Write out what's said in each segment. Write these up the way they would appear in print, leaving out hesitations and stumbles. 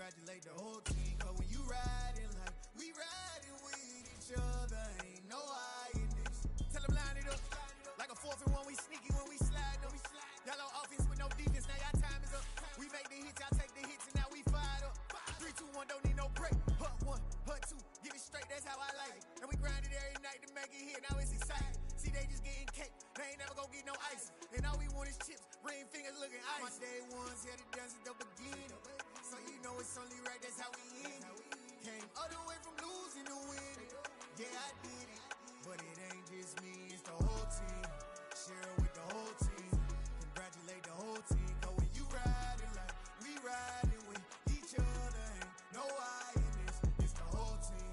Congratulate the whole team, cause when you riding like we riding with each other, ain't no hiding this. Tell them line it up, like a 4th and 1, we sneaky when we slide up. Y'all on offense with no defense, now y'all time is up. We make the hits, y'all take the hits, and now we fired up. 3, 2, 1, don't need no break. Hut 1, hut 2, get it straight, that's how I like it. And we grind it every night to make it hit, now it's exciting. See, they just getting cake, they ain't never gonna get no ice. And all we want is chips, ring fingers looking ice. My day ones had to dance at the beginning, so you know it's only right, that's how we end it. Came all the way from losing to winning. Yeah, I did it, but it ain't just me, it's the whole team. Share it with the whole team. Congratulate the whole team, cause when you riding like we riding with each other, ain't no hiding this. It's the whole team.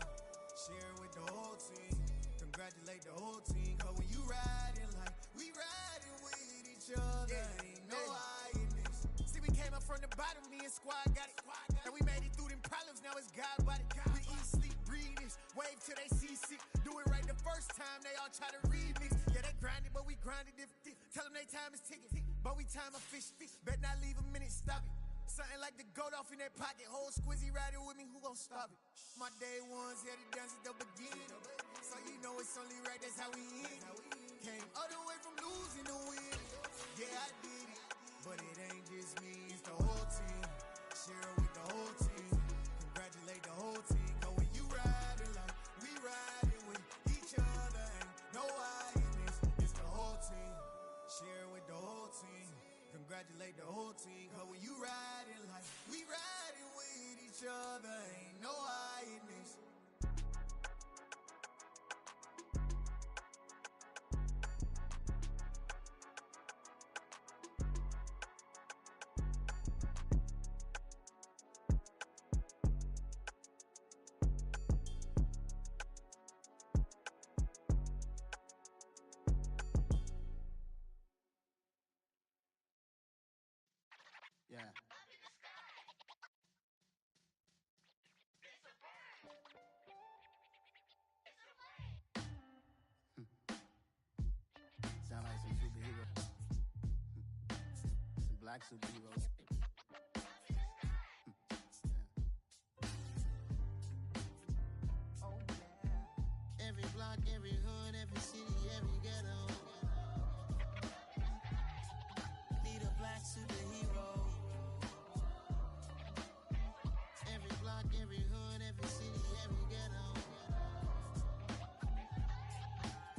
Share it with the whole team. Congratulate the whole team, cause when you riding like we riding with each other, ain't no hiding this. See, we came up from the bottom, me and squad got it. And we made it through them problems, now it's God body. We eat, sleep, breathe this, wave till they see sick. Do it right the first time, they all try to remix. Yeah, they grinded, but we grinded different. Tell them they time is ticking, but we time a fish. Bet not leave a minute, stop it. Something like the goat off in that pocket. Whole squizzy riding with me, who gon' stop it? My day ones had to dance at the beginning, so you know it's only right, that's how we end it. Came all the way from losing to winning. Yeah, I did it, but it ain't just me, it's the whole team. Share it with the whole team. Congratulate the whole team, cause when you riding like we riding with each other, ain't no hiding this. It's the whole team. Share it with the whole team. Congratulate the whole team, cause when you riding like we riding with each other, ain't no hiding this. Yeah. Sound like some superheroes. Some black superheroes. Oh yeah. Every block, every hood, every city, every ghetto. Need a black superhero. Every block, every hood, every city, every ghetto.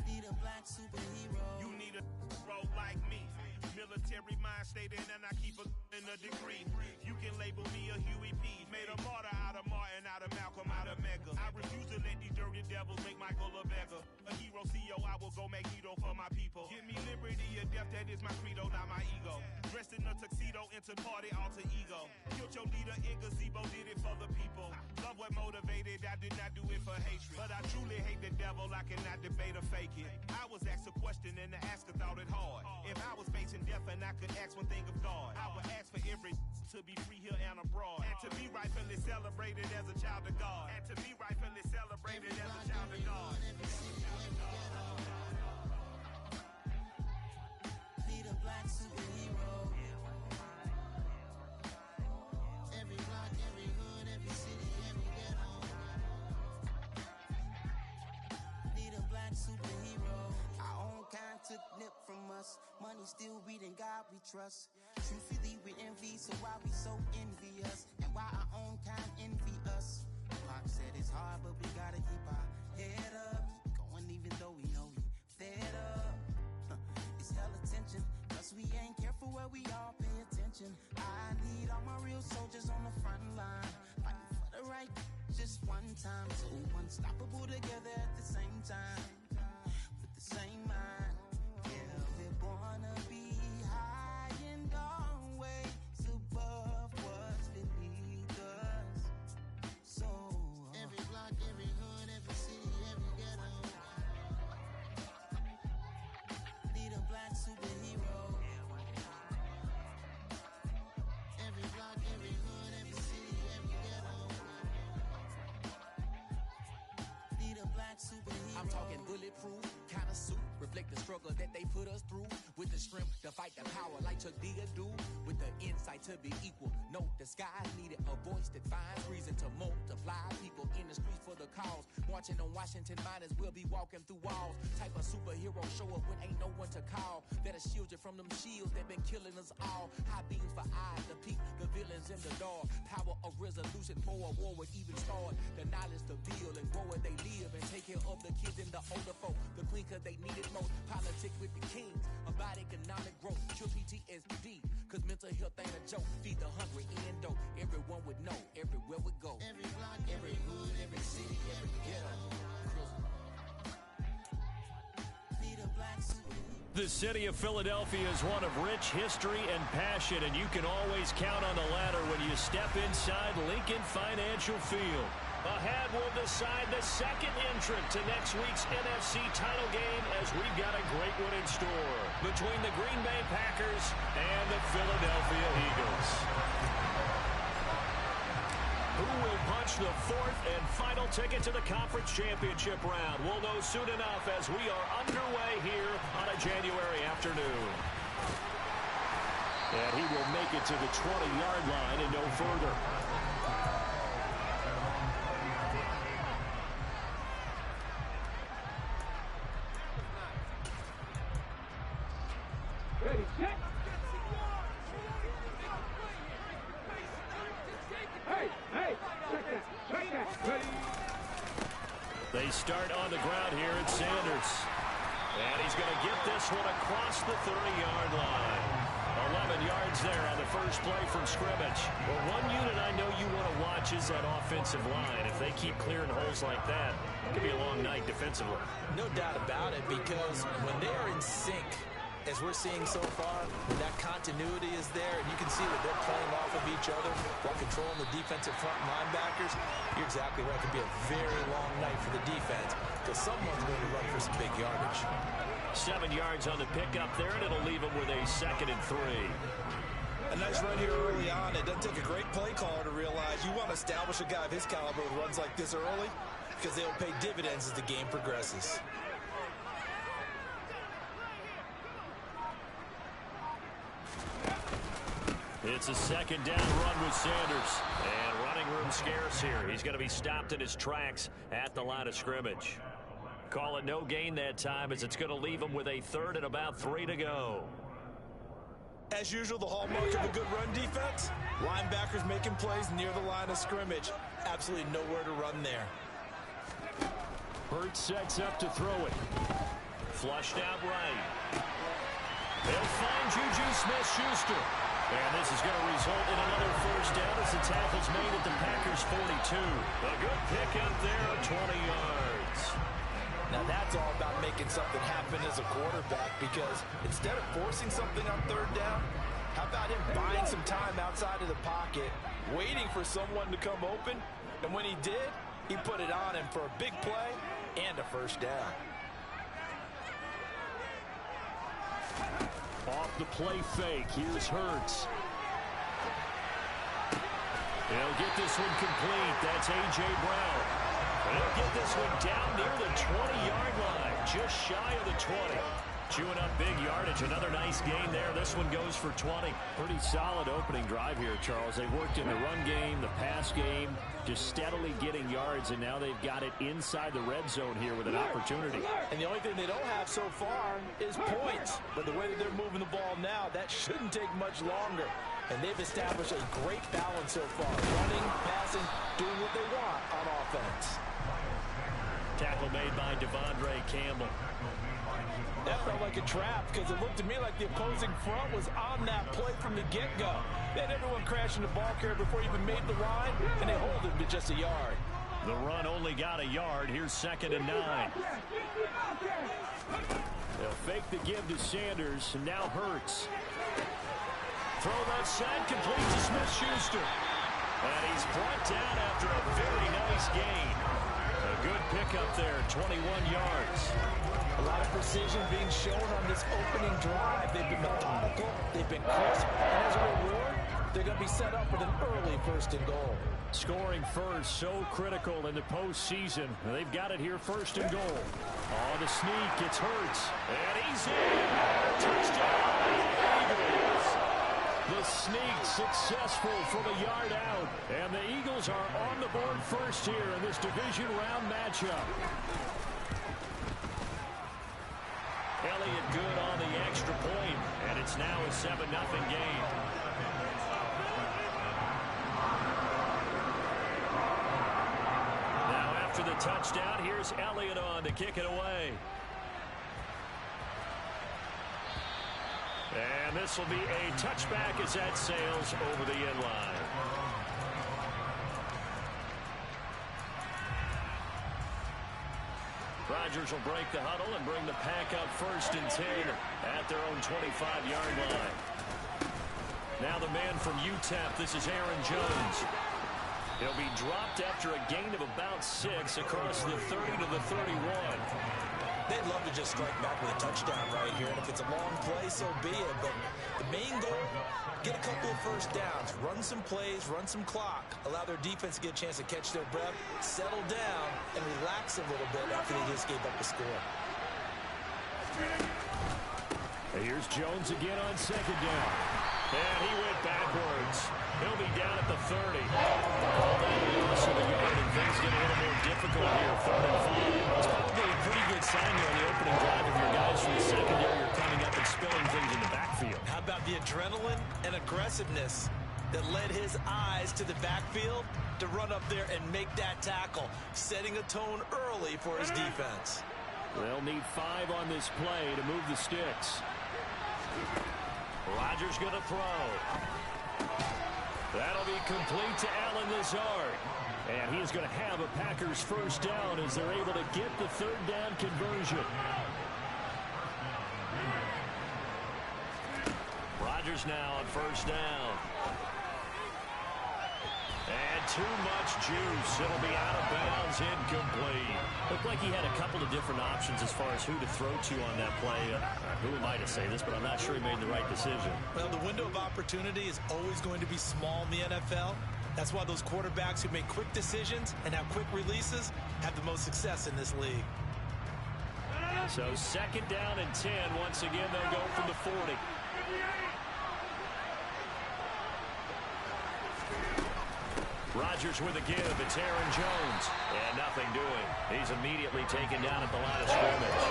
Need a black superhero. You need a role like me. Military mind stated, and I keep a in a degree. You can label me a Huey P. Made a martyr out of Martin, out of Malcolm, out of Mega. I refuse to let these dirty devils make Michael a beggar. A hero CEO, I will go Magneto for my people. Give me liberty or death, that is my credo, not my ego. Dressed in a tuxedo, into party, alter ego. Killed your leader in gazebo, did it for the people. Love what motivated, I did not do it for hatred. But I truly hate the devil, I cannot debate or fake it. I was asked a question and the asker thought it hard. If I was facing death and I could ask one thing of God, I would ask for every to be free here and abroad, and to be rightfully celebrated as a child of God, and to be rightfully celebrated as a child of God. Need a black superhero. Every block, every hood, every city, every ghetto. Need a black superhero. Our own kind took nip from us. Money still reading God we trust. Truthfully we envy, so why we so envious? And why our own kind envy us? Pac said it's hard, but we gotta keep our head up. Going even though we know we fed up. It's hell attention, cause we ain't careful where we all pay attention. I need all my real soldiers on the front line, fighting for the right just one time. So unstoppable together at the same time, with the same mind. Yeah, we're born to be high and always above what's beneath us. So every block, every hood, every city, every ghetto. Need a black superhero. Every block, every reflect the struggle that they put us through. With the strength to fight the power like Chuck D do. With the insight to be equal. No disguise needed. A voice that finds reason to multiply. People in the streets for the cause. Marching on Washington miners will be walking through walls. Type of superhero show up when ain't no one to call. That'll shield you from them shields that been killing us all. High beams for eyes to peek the villains in the dark. Power of resolution for a war would even start. The knowledge to build and grow where they live. And take care of the kids and the older folk. The queen cause they need it most. Politics with the kings. About economic growth. Cure PTSD. Cause mental health ain't a joke. Feed the hungry in dope. Everyone would know. Everywhere we go. Every block, every hood, every city, every ghetto. Feed a black superhero. The city of Philadelphia is one of rich history and passion, and you can always count on the ladder when you step inside Lincoln Financial Field. Ahead will decide the second entrant to next week's NFC title game as we've got a great one in store between the Green Bay Packers and the Philadelphia Eagles. Who will punch the fourth and final ticket to the conference championship round? We'll know soon enough as we are underway here on a January afternoon. And he will make it to the 20-yard line and no further. They start on the ground here at Sanders. And he's going to get this one across the 30-yard line. 11 yards there on the first play from scrimmage. Well, one unit I know you want to watch is that offensive line. If they keep clearing holes like that, it could be a long night defensively. No doubt about it, because when they're in sync, as we're seeing so far, when that continuity is there, and you can see that they're playing off of each other while controlling the defensive front linebackers, you're exactly right. It could be a very long night for the defense because someone's going to run for some big yardage. 7 yards on the pickup there, and it'll leave them with a 2nd and 3. A nice run here early on. It doesn't take a great play caller to realize you want to establish a guy of his caliber with runs like this early because they'll pay dividends as the game progresses. It's a second down run with Sanders. And running room scarce here. He's going to be stopped in his tracks at the line of scrimmage. Call it no gain that time as it's going to leave him with a 3rd and about 3 to go. As usual, the hallmark of a good run defense, linebackers making plays near the line of scrimmage. Absolutely nowhere to run there. Hurts sets up to throw it. Flushed out right. They'll find Juju Smith-Schuster. And this is going to result in another first down as the tackle's made at the Packers' 42. A good pickup there of 20 yards. Now that's all about making something happen as a quarterback, because instead of forcing something on 3rd down, how about him buying some time outside of the pocket, waiting for someone to come open, and when he did, he put it on him for a big play and a first down. Off the play fake, here's Hurts. He'll get this one complete. That's A.J. Brown. And he'll get this one down near the 20-yard line, just shy of the 20. Chewing up big yardage. Another nice gain there. This one goes for 20. Pretty solid opening drive here, Charles. They worked in the run game, the pass game, just steadily getting yards, and now they've got it inside the red zone here with an opportunity. And the only thing they don't have so far is points. But the way that they're moving the ball now, that shouldn't take much longer. And they've established a great balance so far. Running, passing, doing what they want on offense. Tackle made by Devondre Campbell. That felt like a trap because it looked to me like the opposing front was on that play from the get-go. They had everyone crashing the ball carrier before he even made the line, and they hold him to just a yard. The run only got a yard. Here's 2nd and 9. They'll fake the give to Sanders, and now Hurts. Throw left side, complete to Smith-Schuster. And he's brought down after a very nice gain. A good pickup there, 21 yards. A lot of precision being shown on this opening drive. They've been methodical, they've been crisp, and as a reward, they're going to be set up with an early 1st and goal. Scoring first, so critical in the postseason. They've got it here, 1st and goal. Oh, the sneak, it's Hurts. And he's in. Touchdown, Eagles. The sneak successful from a yard out. And the Eagles are on the board first here in this division round matchup. Elliott good on the extra point, and it's now a 7-0 game. Now after the touchdown, here's Elliott on to kick it away. And this will be a touchback as that sails over the end line. Rodgers will break the huddle and bring the pack up 1st and 10 at their own 25-yard line. Now the man from UTEP, this is Aaron Jones. He'll be dropped after a gain of about 6 across the 30 to the 31. They'd love to just strike back with a touchdown right here, and if it's a long play, so be it. But the main goal, get a couple of 1st downs, run some plays, run some clock, allow their defense to get a chance to catch their breath, settle down, and relax a little bit after they just gave up the score. Here's Jones again on 2nd down. And he went backwards. He'll be down at the 30. All that loss of a yard, and things get a little more difficult here. 3rd and 5. It's probably a pretty good sign here on the opening drive if your guys from the secondary are coming up and spilling things in the backfield. How about the adrenaline and aggressiveness that led his eyes to the backfield to run up there and make that tackle, setting a tone early for his defense. They'll need 5 on this play to move the sticks. Rodgers going to throw. That'll be complete to Allen Lazard. And he's going to have a Packers 1st down as they're able to get the 3rd down conversion. Rodgers now on 1st down. And too much juice. It'll be out of bounds, incomplete. Looked like he had a couple of different options as far as who to throw to on that play. Who am I to say this, but I'm not sure he made the right decision. Well, the window of opportunity is always going to be small in the NFL. That's why those quarterbacks who make quick decisions and have quick releases have the most success in this league. So 2nd down and 10. Once again, they'll go from the 40. Rodgers with a give. It's Aaron Jones. And nothing doing. He's immediately taken down at the line of scrimmage.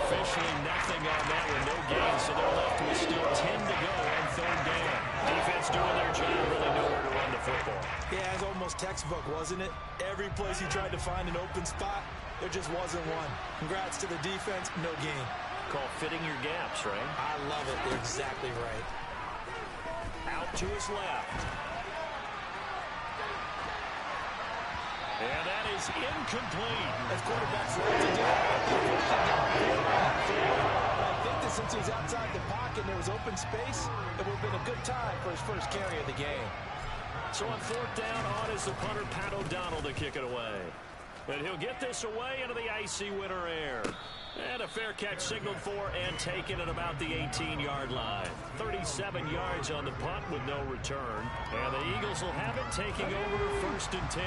Officially nothing on that with no gain, so they're left with still 10 to go on 3rd down. Defense doing their job, really nowhere to run the football. Yeah, it was almost textbook, wasn't it? Every place he tried to find an open spot, there just wasn't one. Congrats to the defense, no gain. Call fitting your gaps, right? I love it. They're exactly right. Out to his left. And that is incomplete. As quarterbacks like to do. I think that since he was outside the pocket and there was open space, it would have been a good time for his 1st carry of the game. So on 4th down, on is the punter, Pat O'Donnell, to kick it away. And he'll get this away into the icy winter air. And a fair catch signaled for and taken at about the 18-yard line. 37 yards on the punt with no return. And the Eagles will have it, taking over 1st and 10.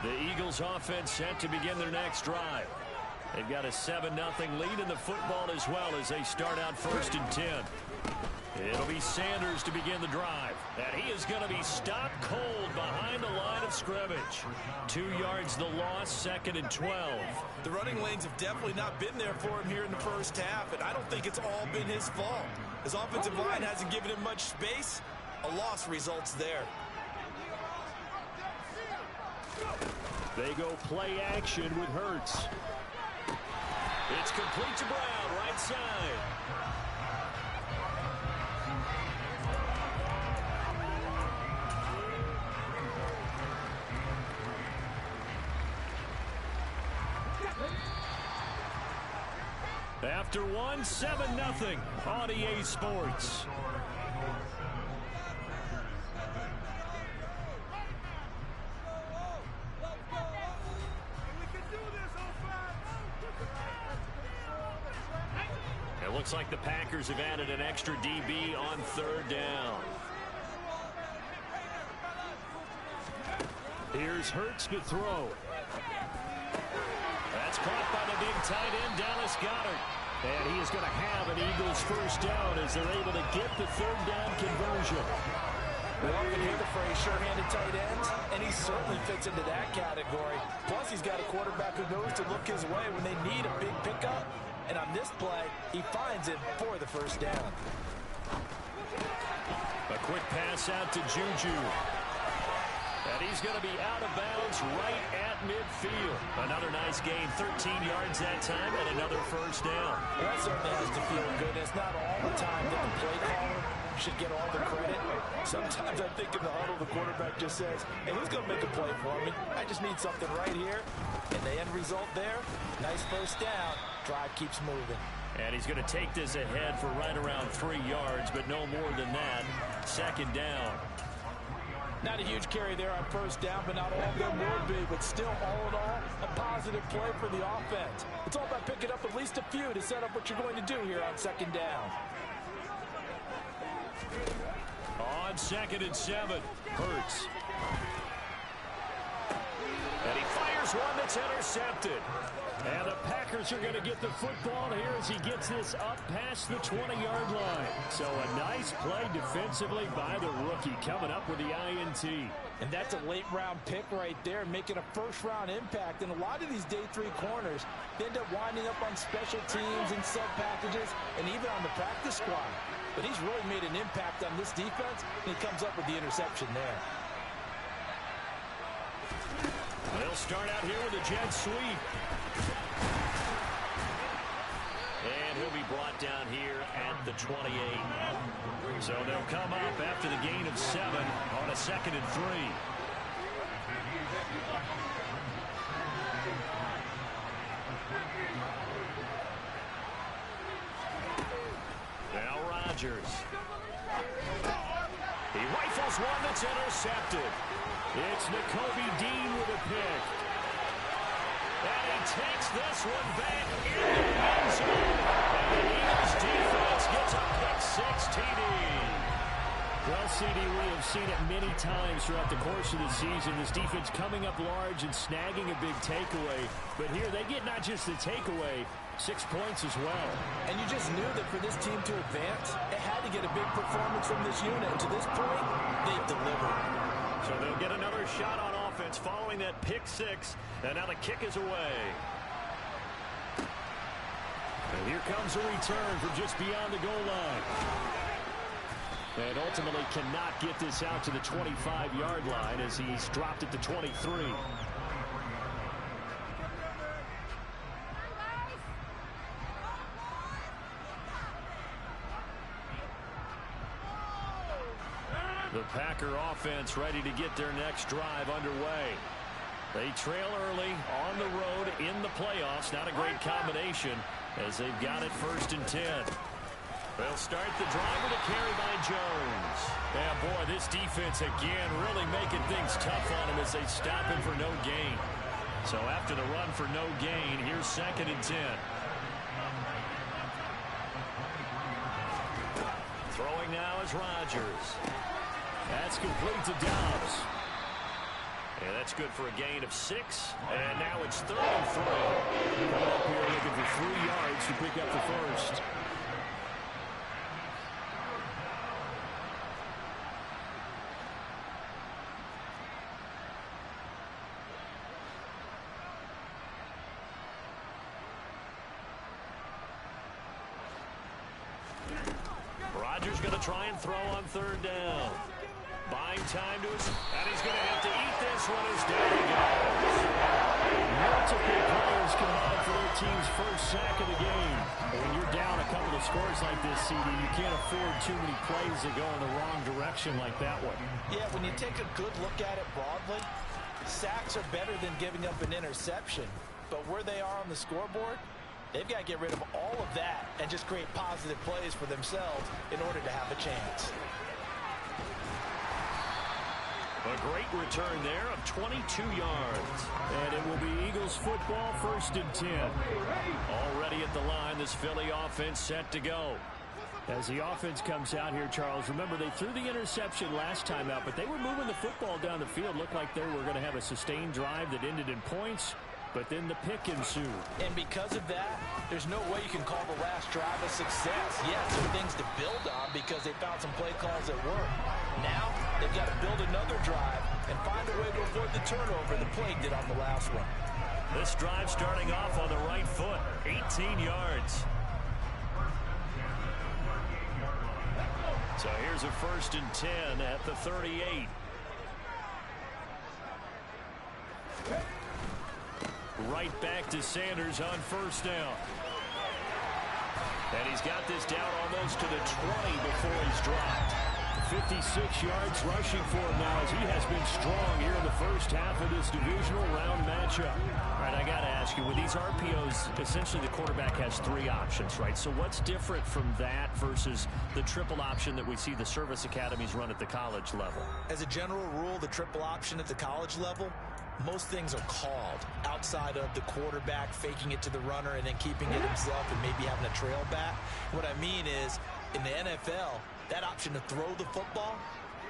The Eagles offense set to begin their next drive. They've got a 7-0 lead in the football as well as they start out 1st and 10. It'll be Sanders to begin the drive. And he is going to be stopped cold behind the line of scrimmage. 2 yards the loss, 2nd and 12. The running lanes have definitely not been there for him here in the 1st half, and I don't think it's all been his fault. His offensive line hasn't given him much space. A loss results there. They go play action with Hurts. It's complete to Brown, right side. After one, 7-0 on EA Sports. It looks like the Packers have added an extra DB on 3rd down. Here's Hurts to throw. That's caught by the big tight end, Dallas Goedert. And he is going to have an Eagles first down as they're able to get the third down conversion. We often hear the phrase sure-handed tight ends, and he certainly fits into that category. Plus, he's got a quarterback who knows to look his way when they need a big pickup. And on this play, he finds it for the first down. A quick pass out to Juju. And he's going to be out of bounds right at midfield. Another nice gain, 13 yards that time, and another first down. That certainly has to feel good. It's not all the time that the play caller should get all the credit. Sometimes I think in the huddle, the quarterback just says, hey, who's going to make a play for me? I just need something right here. And the end result there, nice first down. Drive keeps moving. And he's going to take this ahead for right around 3 yards, but no more than that. Second down. Not a huge carry there on first down, but not all of them will be. But still, all in all, a positive play for the offense. It's all about picking up at least a few to set up what you're going to do here on second down. On 2nd and 7, Hurts. And he fires one that's intercepted. And the Packers are going to get the football here as he gets this up past the 20-yard line. So a nice play defensively by the rookie coming up with the INT. And that's a late-round pick right there, making a first-round impact. And a lot of these day 3 corners, they end up winding up on special teams and sub packages and even on the practice squad. But he's really made an impact on this defense, and he comes up with the interception there. They'll start out here with a jet sweep. And he'll be brought down here at the 28. So they'll come up after the gain of 7 on a 2nd and 3. Now Rodgers. He rifles one that's intercepted. It's Nakobe Dean with a pick. And he takes this one back in the end zone. And the Eagles defense gets a pick-6 TD. Well, CD, we have seen it many times throughout the course of the season. This defense coming up large and snagging a big takeaway. But here they get not just the takeaway, 6 points as well. And you just knew that for this team to advance, it had to get a big performance from this unit. And to this point, they've delivered. So they'll get another shot on offense following that pick-6. And now the kick is away. And here comes a return from just beyond the goal line. And ultimately cannot get this out to the 25-yard line as he's dropped at the 23. The Packer offense ready to get their next drive underway. They trail early on the road in the playoffs. Not a great combination as they've got it 1st and 10. They'll start the drive with a carry by Jones. Yeah, boy, this defense again really making things tough on him as they stop him for no gain. So after the run for no gain, here's 2nd and 10. Throwing now is Rodgers. That's complete to Dobbs. And that's good for a gain of 6. And now it's 3rd and 3. Coming up here looking for 3 yards to pick up the first. Rodgers going to try and throw on 3rd down. Buying time to his, and he's going to have to eat this one as down he goes. Multiple players combined for their team's first sack of the game. When you're down a couple of scores like this, CD, you can't afford too many plays that go in the wrong direction like that one. Yeah, when you take a good look at it broadly, sacks are better than giving up an interception. But where they are on the scoreboard, they've got to get rid of all of that and just create positive plays for themselves in order to have a chance. A great return there of 22 yards. And it will be Eagles football 1st and 10. Already at the line, this Philly offense set to go. As the offense comes out here, Charles, remember they threw the interception last time out, but they were moving the football down the field. Looked like they were going to have a sustained drive that ended in points, but then the pick ensued. And because of that, there's no way you can call the last drive a success. Yes, there are things to build on because they found some play calls that work. Now, they've got to build another drive and find a way to avoid the turnover the Plague did on the last one. This drive starting off on the right foot, 18 yards. So here's a 1st and 10 at the 38. Right back to Sanders on 1st down. And he's got this down almost to the 20 before he's dropped. 56 yards rushing for him now as he has been strong here in the first half of this divisional round matchup. All right, I got to ask you, with these RPOs, essentially the quarterback has 3 options, right? So what's different from that versus the triple option that we see the service academies run at the college level? As a general rule, the triple option at the college level, most things are called outside of the quarterback faking it to the runner and then keeping it himself and maybe having a trail back. What I mean is, in the NFL, that option to throw the football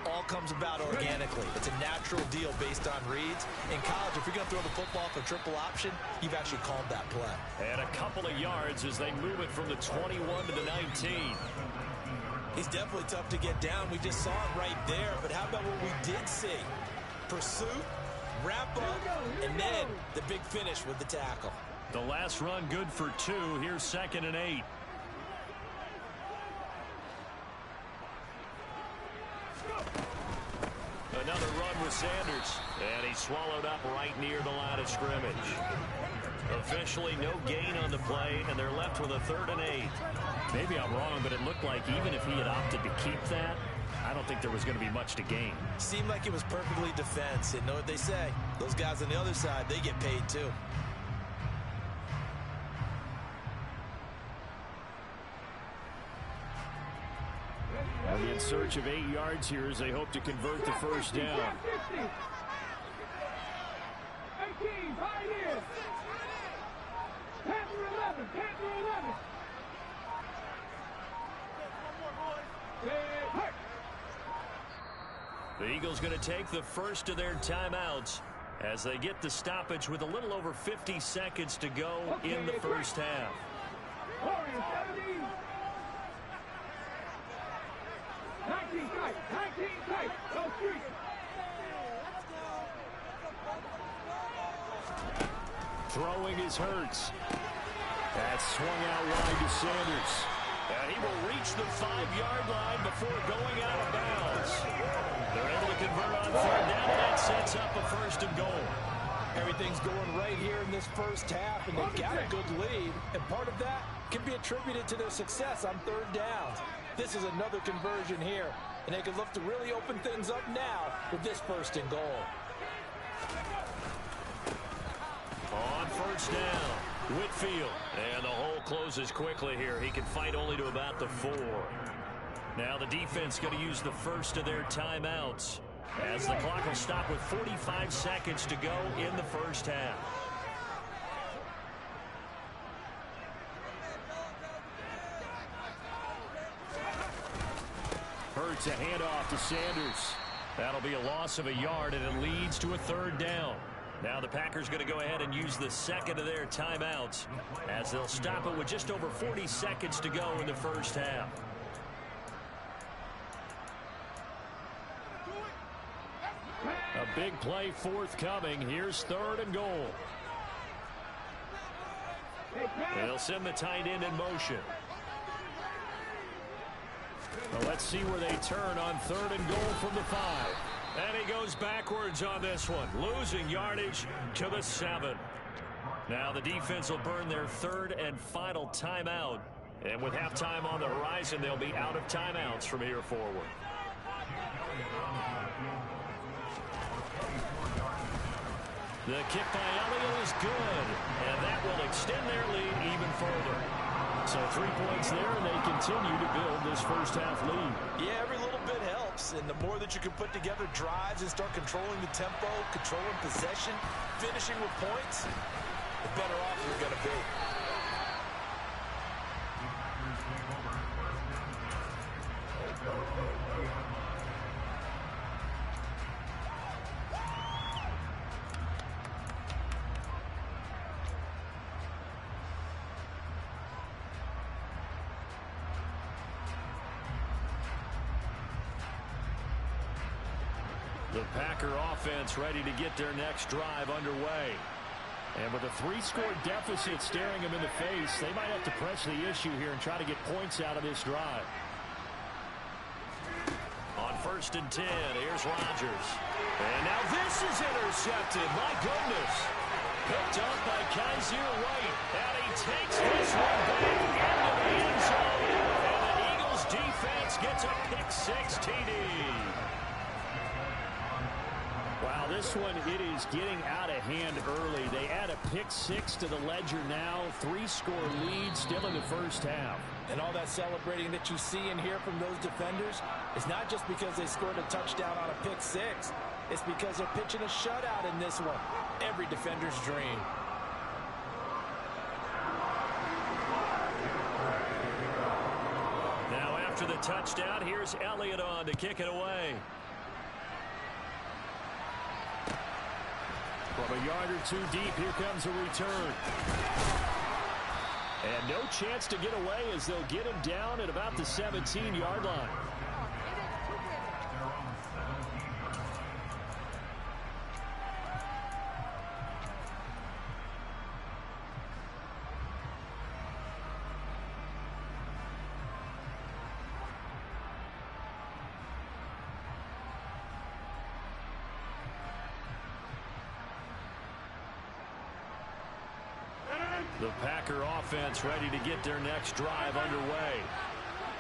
all comes about organically. It's a natural deal based on reads. In college, if you're going to throw the football for triple option, you've actually called that play. And a couple of yards as they move it from the 21 to the 19. He's definitely tough to get down. We just saw it right there. But how about what we did see? Pursuit, wrap up, and then the big finish with the tackle. The last run good for 2. Here's 2nd and 8. Another run with Sanders, and he's swallowed up right near the line of scrimmage. Officially no gain on the play, and they're left with a 3rd and 8. Maybe I'm wrong, but it looked like even if he had opted to keep that, I don't think there was going to be much to gain. Seemed like it was perfectly defense, and know what they say. Those guys on the other side, they get paid too. They'll be in search of 8 yards here as they hope to convert the 1st down. 18, right here. 10 through 11, 10 through 11. The Eagles going to take the first of their timeouts as they get the stoppage with a little over 50 seconds to go in the first half. 19 tight, 19 tight, go street. Throwing is Hurts. That's swung out wide to Sanders. And he will reach the 5-yard line before going out of bounds. They're able to convert on 3rd down, and that sets up a 1st and goal. Everything's going right here in this first half, and they've got a good lead. And part of that can be attributed to their success on 3rd downs. This is another conversion here, and they can look to really open things up now with this 1st and goal. On 1st down, Whitfield. And the hole closes quickly here. He can fight only to about the 4. Now the defense going to use the first of their timeouts as the clock will stop with 45 seconds to go in the first half. Hurts a handoff to Sanders. That'll be a loss of a yard, and it leads to a 3rd down. Now the Packers going to go ahead and use the second of their timeouts as they'll stop it with just over 40 seconds to go in the first half. A big play forthcoming. Here's 3rd and goal. They'll send the tight end in motion. Well, let's see where they turn on 3rd and goal from the 5. And he goes backwards on this one, losing yardage to the 7. Now the defense will burn their 3rd and final timeout. And with halftime on the horizon, they'll be out of timeouts from here forward. The kick by Elliott is good, and that will extend their lead even further. So 3 points there, and they continue to build this first half lead. Yeah, every little bit helps, and the more that you can put together drives and start controlling the tempo, controlling possession, finishing with points, the better off you're going to be. The Packer offense ready to get their next drive underway. And with a 3-score deficit staring them in the face, they might have to press the issue here and try to get points out of this drive. On 1st and 10, here's Rodgers. And now this is intercepted. My goodness. Picked up by Kaiser White. And he takes this one back into the end zone. And the Eagles defense gets a pick-6 TD. Wow, this one, it is getting out of hand early. They add a pick-6 to the ledger now. 3-score lead still in the first half. And all that celebrating that you see and hear from those defenders is not just because they scored a touchdown on a pick-6. It's because they're pitching a shutout in this one. Every defender's dream. Now after the touchdown, here's Elliott on to kick it away. From a yard or two deep, here comes a return. And no chance to get away as they'll get him down at about the 17-yard line. The Packer offense ready to get their next drive underway.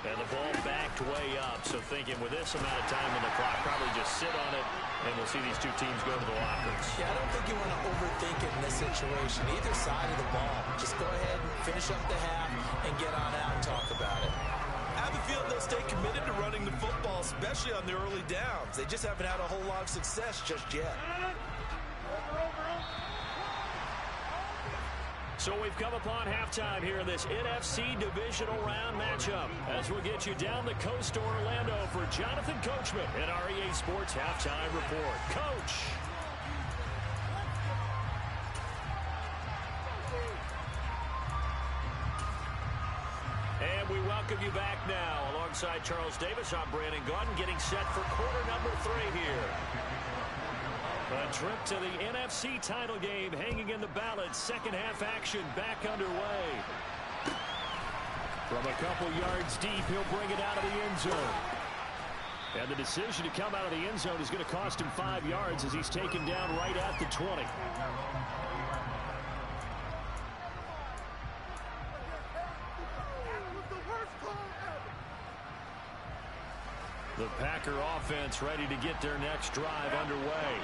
And the ball backed way up. So thinking with this amount of time on the clock, probably just sit on it, and we'll see these two teams go to the lockers. Yeah, I don't think you want to overthink it in this situation. Either side of the ball. Just go ahead and finish up the half and get on out and talk about it. I have a feeling they'll stay committed to running the football, especially on the early downs. They just haven't had a whole lot of success just yet. So we've come upon halftime here in this NFC divisional round matchup as we'll get you down the coast to Orlando for Jonathan Coachman in our EA Sports Halftime Report. Coach. And we welcome you back now. Alongside Charles Davis, I'm Brandon Gordon getting set for quarter number 3 here. A trip to the NFC title game hanging in the balance. Second half action back underway. From a couple yards deep, he'll bring it out of the end zone. And the decision to come out of the end zone is going to cost him 5 yards as he's taken down right at the 20. The Packer offense ready to get their next drive underway.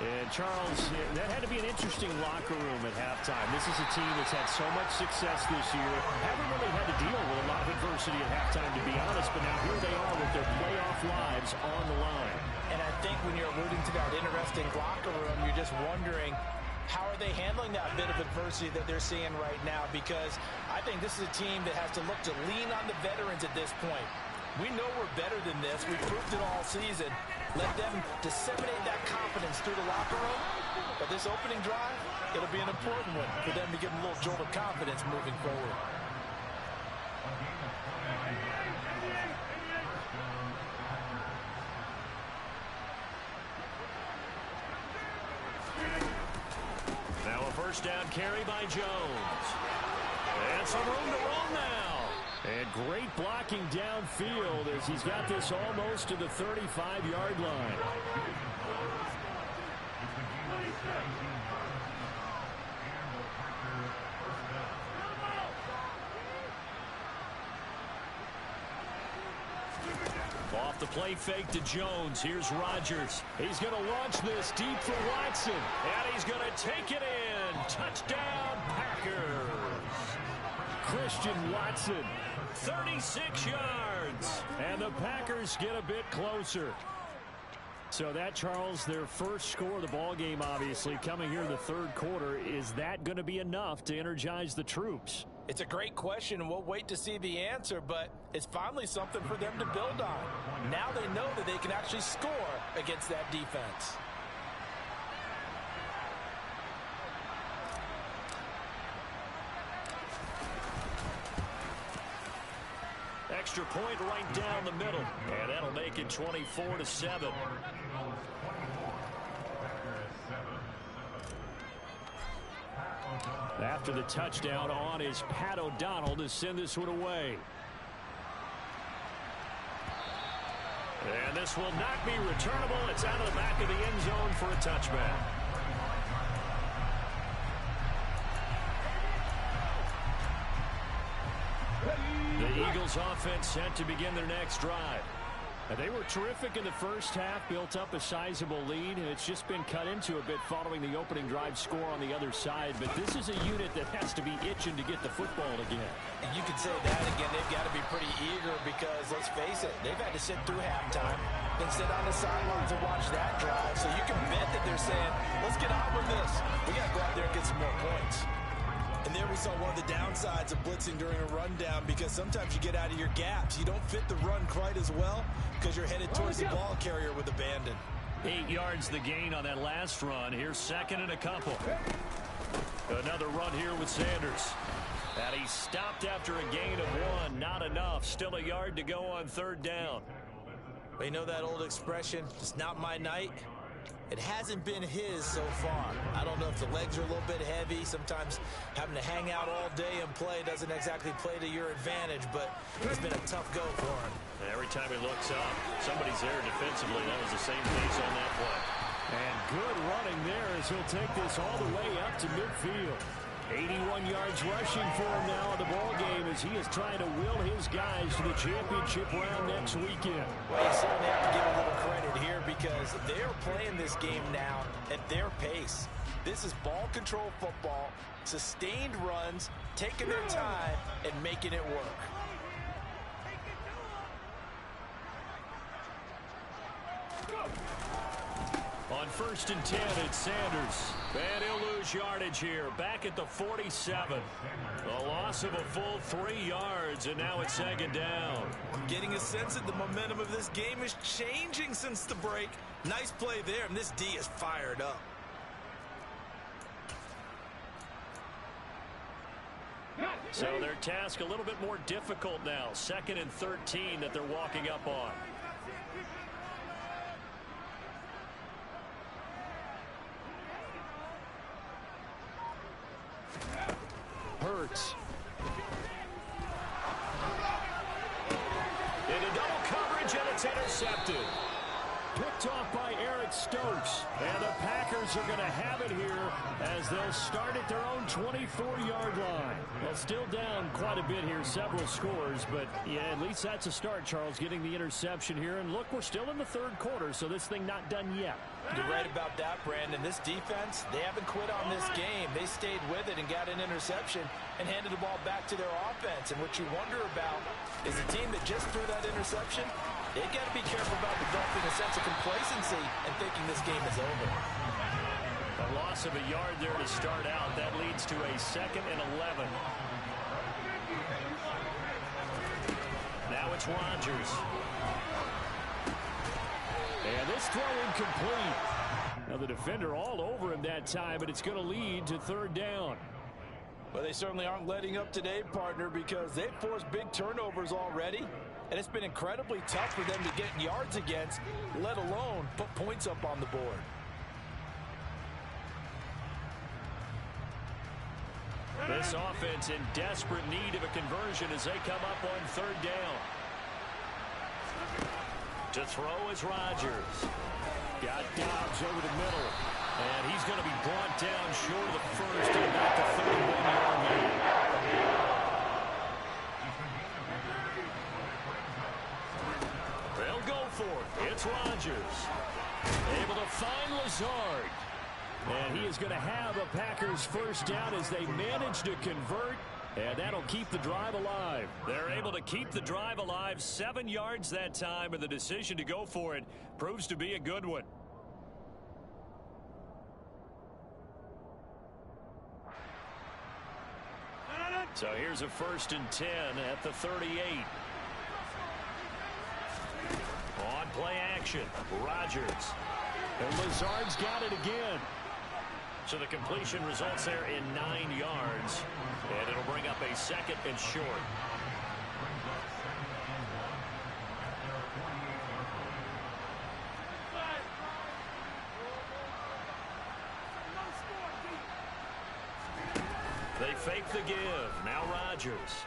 And Charles, that had to be an interesting locker room at halftime. This is a team that's had so much success this year. Haven't really had to deal with a lot of adversity at halftime, to be honest. But now here they are with their playoff lives on the line. And I think when you're alluding to that interesting locker room, you're just wondering, how are they handling that bit of adversity that they're seeing right now? Because I think this is a team that has to look to lean on the veterans at this point. We know we're better than this. We proved it all season. Let them disseminate that confidence through the locker room. But this opening drive, it'll be an important one for them to give them a little jolt of confidence moving forward. Now a first down carry by Jones. And some room to run now. And great blocking downfield as he's got this almost to the 35-yard line. Off the play fake to Jones. Here's Rodgers. He's going to launch this deep for Watson. And he's going to take it in. Touchdown, Packers. Christian Watson, 36 yards. And the Packers get a bit closer. So that, Charles, their first score of the ball game, obviously, coming here in the third quarter. Is that going to be enough to energize the troops? It's a great question, and we'll wait to see the answer, but it's finally something for them to build on. Now they know that they can actually score against that defense. Extra point right down the middle, and that'll make it 24-7. after the touchdown on is Pat O'Donnell to send this one away. And this will not be returnable. It's out of the back of the end zone for a touchback. The Eagles offense set to begin their next drive. They were terrific in the first half, built up a sizable lead, and it's just been cut into a bit following the opening drive score on the other side. But this is a unit that has to be itching to get the football again. And you can say that again. They've got to be pretty eager because, let's face it, they've had to sit through halftime, then sit on the sidelines and watch that drive. So you can bet that they're saying, let's get on with this. We got to go out there and get some more points. And there we saw one of the downsides of blitzing during a rundown, because sometimes you get out of your gaps. You don't fit the run quite as well because you're headed towards the ball carrier with abandon. 8 yards the gain on that last run. Here's second and a couple. Another run here with Sanders. And he stopped after a gain of 1. Not enough. Still a yard to go on third down. But you know that old expression, it's not my night? It hasn't been his so far. I don't know if the legs are a little bit heavy. Sometimes having to hang out all day and play doesn't exactly play to your advantage, but it's been a tough go for him. And every time he looks up, somebody's there defensively. That was the same case on that play. And good running there as he'll take this all the way up to midfield. 81 yards rushing for him now in the ball game as he is trying to will his guys to the championship round next weekend. Well, you certainly have to give a little credit here because they're playing this game now at their pace. This is ball control football, sustained runs, taking their time, and making it work. On 1st and 10, it's Sanders. And he'll lose yardage here, back at the 47. A loss of a full 3 yards, and now it's second down. Getting a sense that the momentum of this game is changing since the break. Nice play there, and this D is fired up. So their task a little bit more difficult now. 2nd and 13 that they're walking up on. Hurts. Into double coverage, and it's intercepted. Picked off by Eric Stokes. And the Packers are going to have it here as they'll start at their own 24-yard line. Well, still down quite a bit here, several scores, but yeah, at least that's a start, Charles, getting the interception here. And look, we're still in the third quarter, so this thing not done yet. You're right about that, Brandon. This defense, they haven't quit on this game. They stayed with it and got an interception and handed the ball back to their offense. And what you wonder about is a team that just threw that interception, they got to be careful about developing a sense of complacency and thinking this game is over. A loss of a yard there to start out. That leads to a 2nd and 11. Now it's Rodgers. And this throw incomplete. Now the defender all over him that time, but it's going to lead to third down. Well, they certainly aren't letting up today, partner, because they've forced big turnovers already. And it's been incredibly tough for them to get yards against, let alone put points up on the board. This offense in desperate need of a conversion as they come up on third down. To throw is Rodgers. Got Dobbs over the middle. And he's going to be brought down short of the first at about the 31-yard line. They'll go for it. It's Rodgers. Able to find Lazard. And he is going to have a Packers first down as they manage to convert. And that'll keep the drive alive. They're able to keep the drive alive. 7 yards that time, and the decision to go for it proves to be a good one. So here's a 1st and 10 at the 38. On play action, Rodgers. And Lazard's got it again. So the completion results there in 9 yards. And it'll bring up a 2nd and short. fake the give. Now Rodgers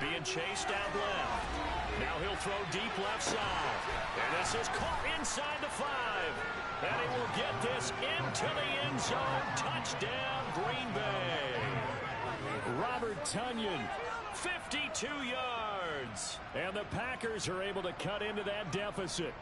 being chased out left. Now he'll throw deep left side. And this is caught inside the 5. And he will get this into the end zone. Touchdown, Green Bay. Robert Tonyan, 52 yards. And the Packers are able to cut into that deficit.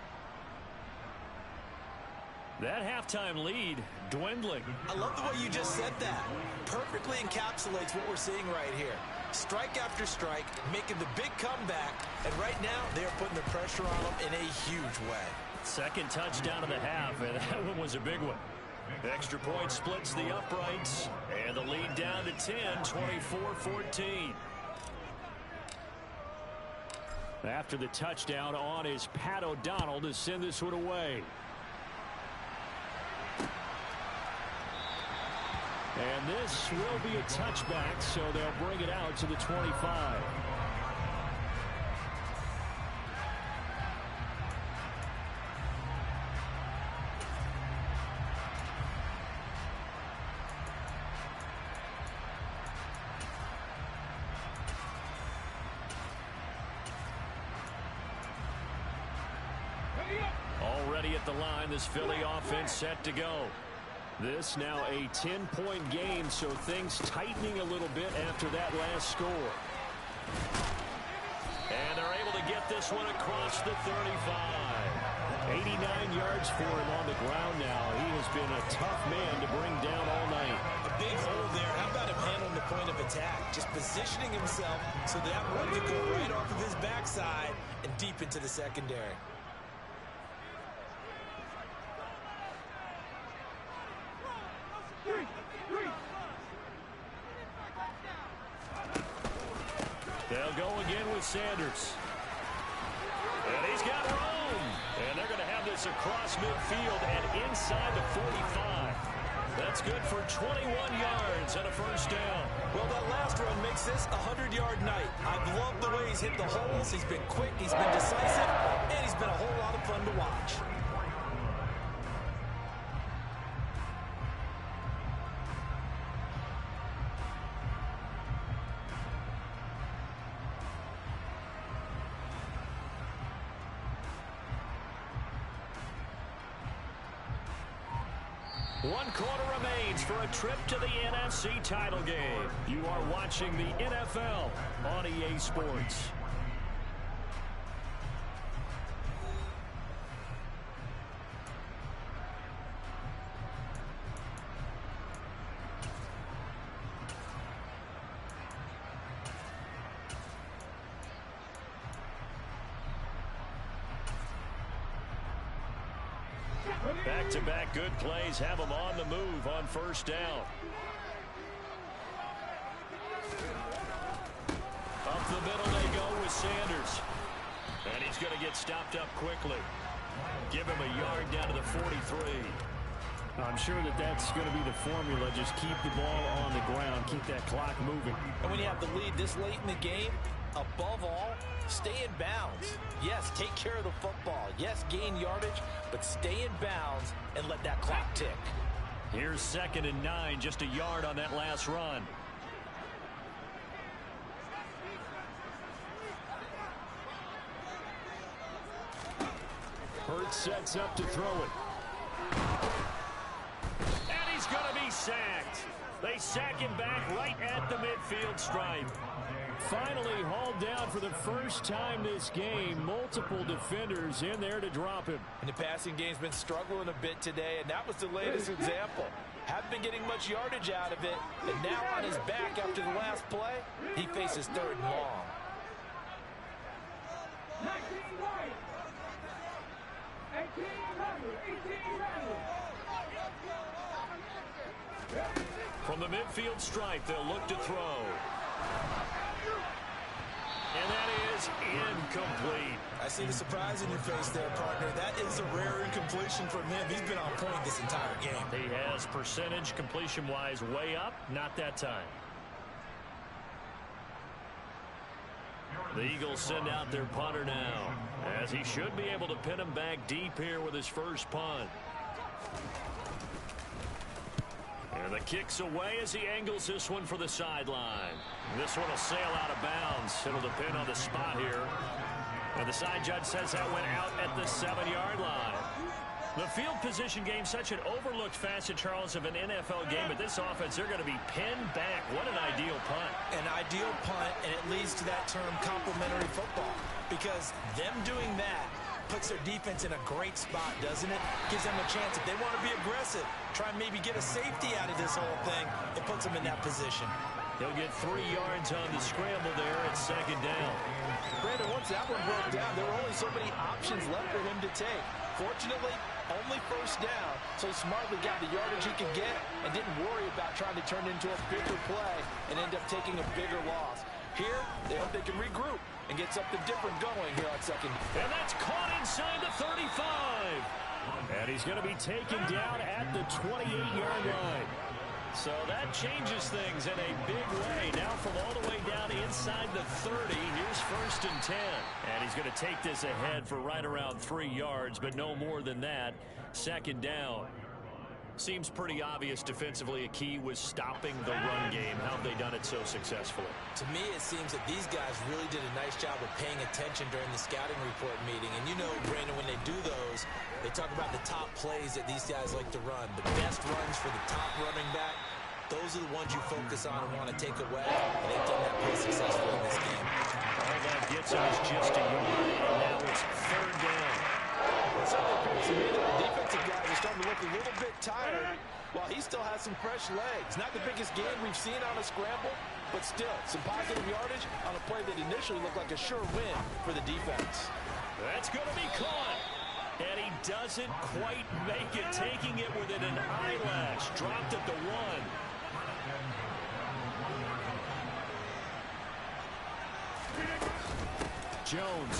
That halftime lead dwindling. I love the way you just said that. Perfectly encapsulates what we're seeing right here. Strike after strike, making the big comeback, and right now they are putting the pressure on them in a huge way. Second touchdown of the half, and that one was a big one. Extra point splits the uprights, and the lead down to 10, 24-14. After the touchdown on is Pat O'Donnell to send this one away. And this will be a touchback, so they'll bring it out to the 25. Already at the line, this Philly offense set to go. This now a 10-point game, so things tightening a little bit after that last score. And they're able to get this one across the 35. 89 yards for him on the ground now. He has been a tough man to bring down all night. A big hole there. How about him handling the point of attack? Just positioning himself so that run could go right off of his backside and deep into the secondary. They'll go again with Sanders. And he's got room. And they're going to have this across midfield and inside the 45. That's good for 21 yards and a first down. Well, that last run makes this a 100-yard night. I've loved the way he's hit the holes. He's been quick, he's been decisive, and he's been a whole lot of fun to watch. One quarter remains for a trip to the NFC title game. You are watching the NFL on EA Sports. Back-to-back good plays have them on the move on first down. Up the middle they go with Sanders. And he's going to get stopped up quickly. Give him a yard down to the 43. I'm sure that's going to be the formula. Just keep the ball on the ground. Keep that clock moving. And when you have the lead this late in the game, above all, stay in bounds. Yes, take care of the football. Yes, gain yardage, but stay in bounds and let that clock tick. Here's 2nd and 9, just a yard on that last run. Hurts sets up to throw it. And he's going to be sacked. They sack him back right at the midfield stripe. Finally hauled down for the first time this game. Multiple defenders in there to drop him. And the passing game's been struggling a bit today, and that was the latest example. Haven't been getting much yardage out of it, and now on his back after the last play, he faces 3rd and long. 19 right. 18 From the midfield stripe, they'll look to throw. And that is incomplete. I see the surprise in your face there, partner. That is a rare incompletion from him. He's been on point this entire game. He has percentage completion-wise way up, not that time. The Eagles send out their punter now, as he should be able to pin him back deep here with his first punt. And the kicks away as he angles this one for the sideline. This one will sail out of bounds. It'll depend on the spot here. And the side judge says that went out at the 7-yard line. The field position game, such an overlooked facet, Charles, of an NFL game. But this offense, they're going to be pinned back. What an ideal punt. An ideal punt, and it leads to that term complementary football. Because them doing that puts their defense in a great spot, doesn't it? Gives them a chance. If they want to be aggressive, try and maybe get a safety out of this whole thing, it puts them in that position. He'll get 3 yards on the scramble there at 2nd down. Brandon, once that one broke down, there were only so many options left for him to take. Fortunately, only 1st down, so he smartly got the yardage he could get and didn't worry about trying to turn it into a bigger play and end up taking a bigger loss. Here, they hope they can regroup and get something different going here on 2nd. And that's caught inside the 35. And he's going to be taken down at the 28-yard line. So that changes things in a big way. Now from all the way down inside the 30, here's 1st and 10. And he's going to take this ahead for right around 3 yards, but no more than that. 2nd down. Seems pretty obvious defensively a key was stopping the run game. How have they done it so successfully? To me, it seems that these guys really did a nice job of paying attention during the scouting report meeting. And you know, Brandon, when they do those, they talk about the top plays that these guys like to run. The best runs for the top running back, those are the ones you focus on and want to take away. And they've done that pretty successfully in this game. All that gets him is just a yard, and now it's 3rd down. It certainly appears to me that the defensive guys are starting to look a little bit tired while he still has some fresh legs. Not the biggest game we've seen on a scramble, but still some positive yardage on a play that initially looked like a sure win for the defense. That's going to be caught. And he doesn't quite make it, taking it within an eyelash. Dropped at the 1. Jones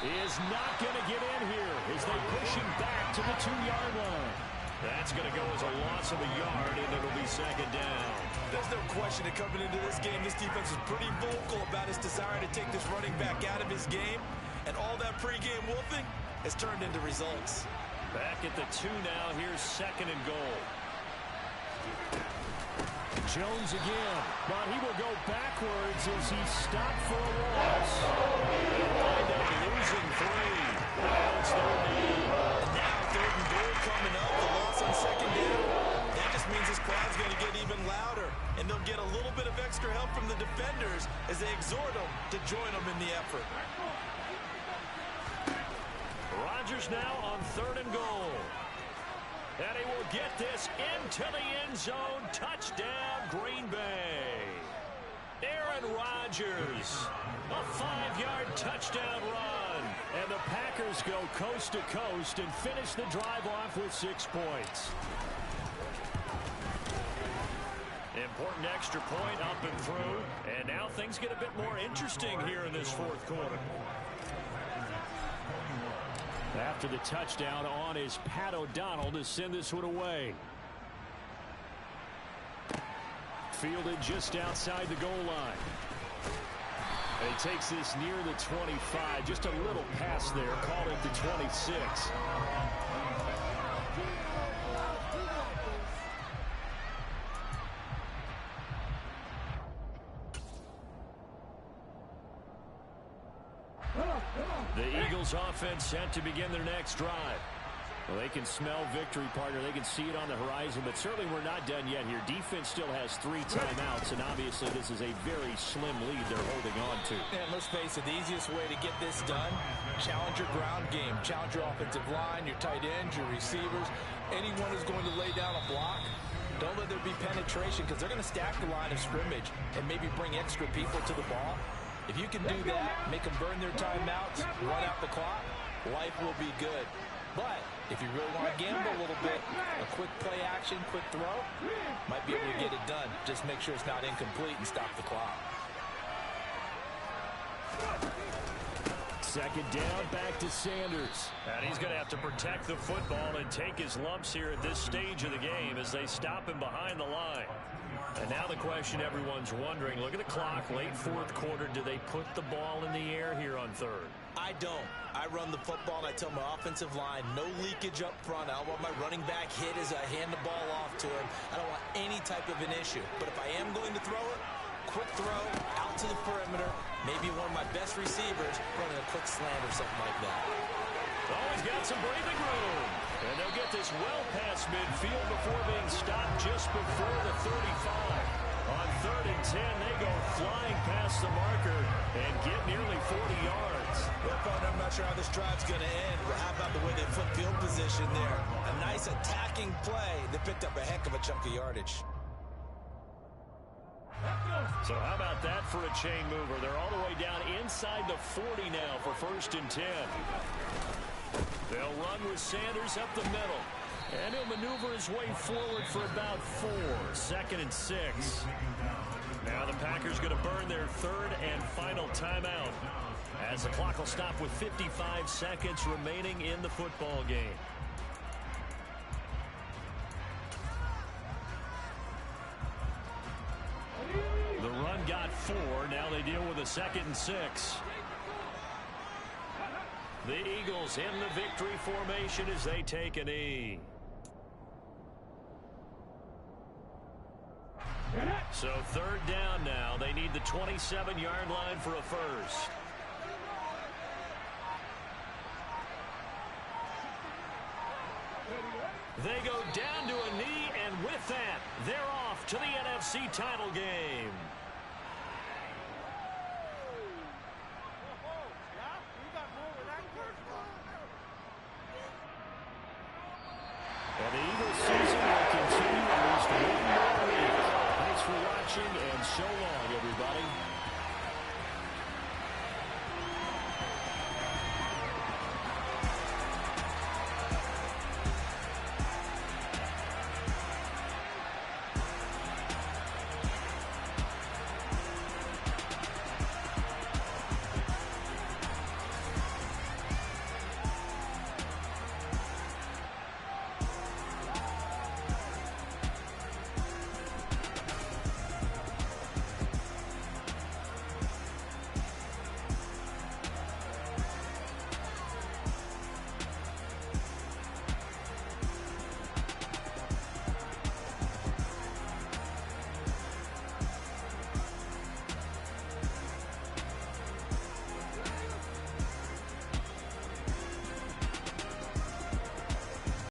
is not going to get in here as they push him back to the 2-yard line. That's going to go as a loss of a yard, and it'll be 2nd down. There's no question that coming into this game, this defense is pretty vocal about his desire to take this running back out of his game, and all that pregame wolfing has turned into results. Back at the 2 now. Here's 2nd and goal. Jones again, but he will go backwards as he stopped for a loss. They'll wind up losing 3. Now it's 3rd down. And now 3rd and goal coming up. The loss on 2nd down. That just means this crowd's going to get even louder. And they'll get a little bit of extra help from the defenders as they exhort them to join them in the effort. Rodgers now on 3rd and goal. And he will get this into the end zone. Touchdown, Green Bay. Aaron Rodgers, a 5-yard touchdown run. And the Packers go coast to coast and finish the drive off with 6 points. Important extra point up and through. And now things get a bit more interesting here in this 4th quarter. After the touchdown on is Pat O'Donnell to send this one away. Fielded just outside the goal line. And he takes this near the 25. Just a little pass there. Called it the 26. The Eagles offense set to begin their next drive. Well, they can smell victory, partner. They can see it on the horizon, but certainly we're not done yet here. Defense still has 3 timeouts, and obviously this is a very slim lead they're holding on to. And let's face it, the easiest way to get this done, challenge your ground game. Challenge your offensive line, your tight ends, your receivers. Anyone who's going to lay down a block, don't let there be penetration because they're going to stack the line of scrimmage and maybe bring extra people to the ball. If you can do that, make them burn their timeouts, run out the clock, life will be good. But if you really want to gamble a little bit, a quick play action, quick throw, might be able to get it done. Just make sure it's not incomplete and stop the clock. 2nd down, back to Sanders. And he's going to have to protect the football and take his lumps here at this stage of the game as they stop him behind the line. And now the question everyone's wondering, look at the clock, late 4th quarter, do they put the ball in the air here on 3rd? I don't. I run the football and I tell my offensive line, no leakage up front. I don't want my running back hit as I hand the ball off to him. I don't want any type of an issue. But if I am going to throw it, quick throw out to the perimeter, maybe one of my best receivers running a quick slant or something like that. Oh, he's got some breathing room. And they'll get this well past midfield before being stopped just before the 35. On 3rd and 10, they go flying past the marker and get nearly 40 yards. Well, partner, I'm not sure how this drive's going to end, but how about the way they flip field position there? A nice attacking play that picked up a heck of a chunk of yardage. So how about that for a chain mover? They're all the way down inside the 40 now for 1st and 10. They'll run with Sanders up the middle. And he'll maneuver his way forward for about 4. 2nd and 6. Now the Packers going to burn their 3rd and final timeout, as the clock will stop with 55 seconds remaining in the football game. The run got 4. Now they deal with a 2nd and 6. The Eagles in the victory formation as they take a knee. So 3rd down now. They need the 27-yard line for a first. They go down to a knee, and with that, they're off to the NFC title game.